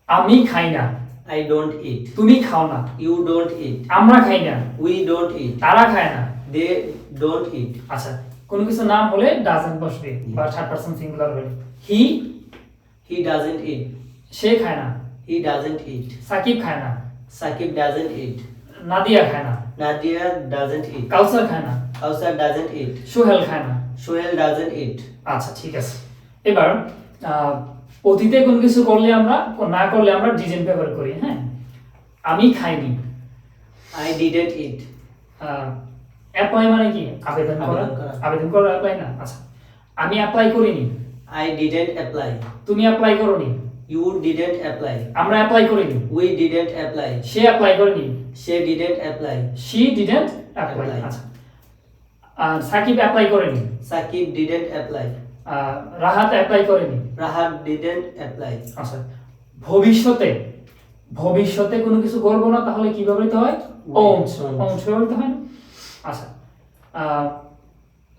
আমি খাই না, I don't eat. তুমি খাও না, You don't eat. আমরা খাই না, We don't eat. তারা খায় না। They don't eat. আচ্ছা, কোনো কিছু নাম হলে ডাজেন্ট বসবে বা থার্ড পারসন সিঙ্গুলার হলে। He doesn't eat. সে খায় না, He doesn't eat. সাকিব খায় না, Sakib doesn't eat. নাদিয়া খায় না, Nadia doesn't eat. কাউসার খায় না, Kausar doesn't eat. সোহেল খায় না। Shoel doesn't eat. আচ্ছা, ঠিক আছে। এবার অতীতে কোনো কিছু করলে আমরা, না করলে আমরা ডিজেন্ট ব্যবহার করি। হ্যাঁ, আমি খাইনি। I didn't eat. অ্যাপ্লাই মানে কি? আবেদন করা। আবেদন করা। আবেদন করা অ্যাপ্লাই না। আচ্ছা, আমি অ্যাপ্লাই করিনি, I didn't apply. তুমি অ্যাপ্লাই করোনি, You didn't apply. আমরা অ্যাপ্লাই করিনি, We didn't apply. Say apply করেনি, She didn't apply. She didn't apply. Apply. আচ্ছা, সাকিব অ্যাপ্লাই করেনি, Sakib didn't apply. Rahat apply করেনি। Rahat didn't apply. আচ্ছা, ভবিষ্যতে, ভবিষ্যতে কোনো কিছু করবো না, তাহলে কি ব্যবহৃত হয়? অংশ। অংশ ব্যবহৃত হয় না? আচ্ছা,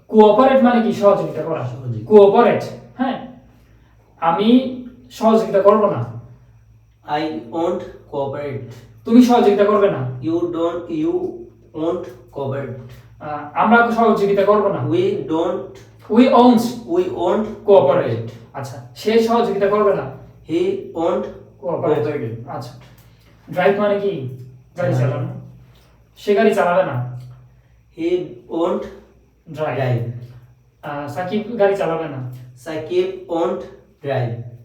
কোঅপারেট মানে কি? সহযোগিতা করা। সহযোগিতা। কোঅপারেট, হ্যাঁ, আমি সহযোগিতা করব না, I won't cooperate. তুমি সহযোগিতা করবে না, You won't cooperate. আমরা সহযোগিতা করব না, We don't. We won't We won't cooperate. cooperate. আচ্ছা, সে সহযোগিতা করবে না, He won't কোঅপারেট। cooperate. আচ্ছা, ড্রাইভ মানে কি? গাড়ি চালানো, সে গাড়ি চালাবে না, He won't drive. drive. Shakib গাড়ি চালাবে না, Sakib won't drive.